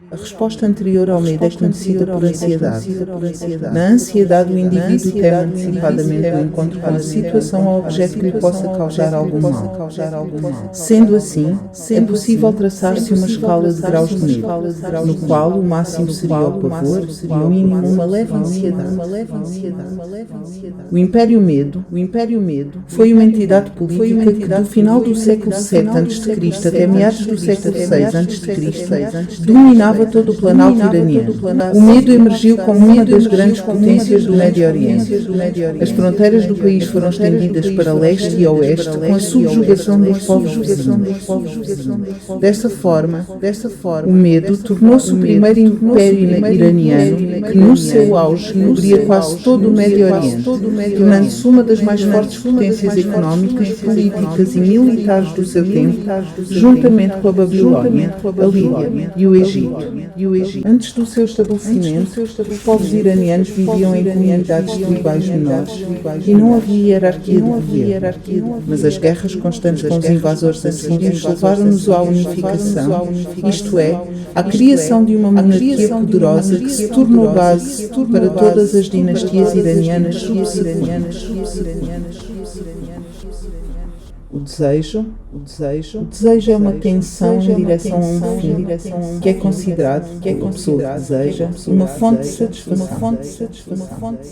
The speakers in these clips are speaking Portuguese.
A resposta anterior ao medo é conhecida por ansiedade. Na ansiedade, o indivíduo teme antecipadamente o encontro com a situação ou objeto que lhe possa causar algum mal. Sendo assim, é possível traçar-se uma escala de graus de medo, no qual o máximo seria o pavor e o mínimo uma leve ansiedade. O Império Medo foi uma entidade política que, do final do século VII a.C. até meados do século VI a.C., dominava todo o planalto iraniano. O medo emergiu como uma das grandes potências do Médio Oriente. As fronteiras do país foram estendidas para leste e oeste com a subjugação dos povos vizinhos. Desta forma, o medo tornou-se o primeiro império iraniano que, no seu auge, cobria quase todo o Médio Oriente, tornando-se uma das mais fortes potências económicas, políticas e militares do seu tempo, juntamente com a Babilónia, a Lídia e o Egito. Antes do seu estabelecimento, os povos iranianos viviam em comunidades tribais menores e não havia hierarquia de governo. Mas as guerras constantes com os invasores assírios levaram-nos à unificação, isto é, à criação de uma monarquia poderosa que se tornou base para todas as dinastias iranianas subsequentes. O desejo é uma tensão em direção a um fim, que é considerado, pela pessoa que deseja, uma fonte de satisfação.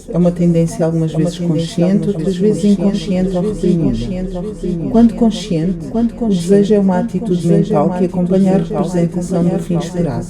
É uma tendência algumas vezes consciente, outras vezes inconsciente ou reprimida. Quando consciente, o desejo é uma atitude mental que acompanha a representação do fim esperado.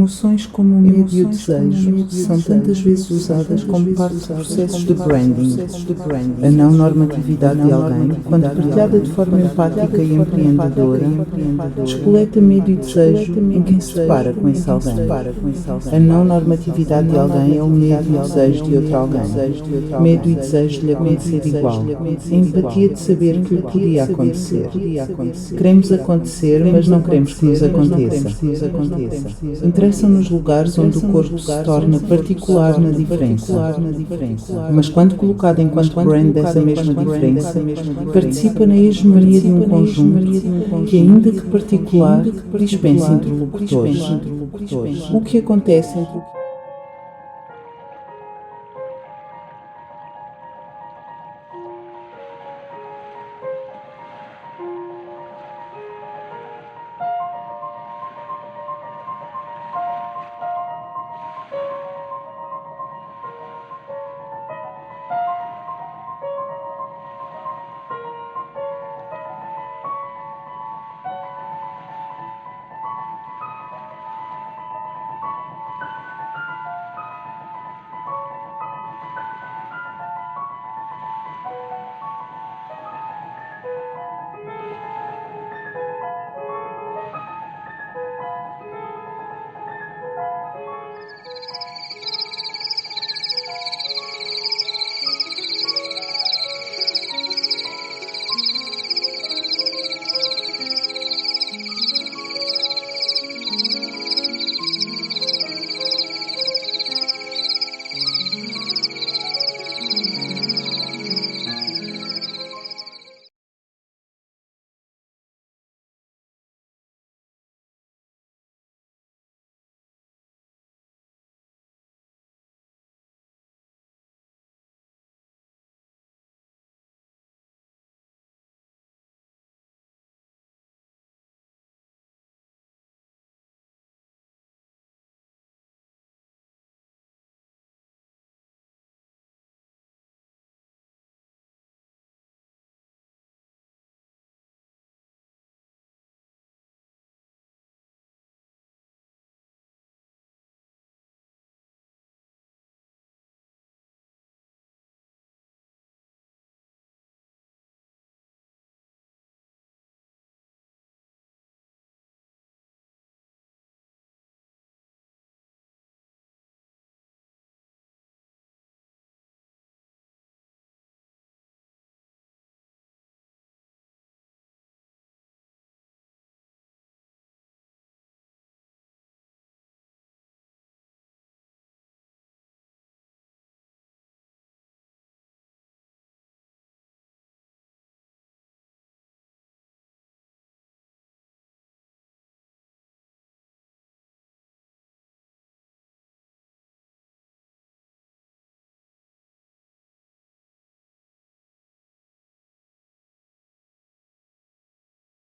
Emoções como o medo e o desejo são tantas vezes usadas como parte de processos de branding. A não normatividade de alguém, quando partilhada de forma empática e empreendedora, descoleta medo e desejo em quem se depara com esse alguém. A não normatividade de alguém é o medo e o desejo de outro alguém. Medo e desejo de lhe acontecer igual. A empatia de saber que lhe podia acontecer. Queremos acontecer, mas não queremos que nos aconteça. Interessam-nos lugares onde o corpo se torna particular na diferença. Mas quando colocado enquanto brand dessa mesma diferença, participa na hegemonia de um conjunto que, ainda que particular, dispensa interlocutores. O que acontece entre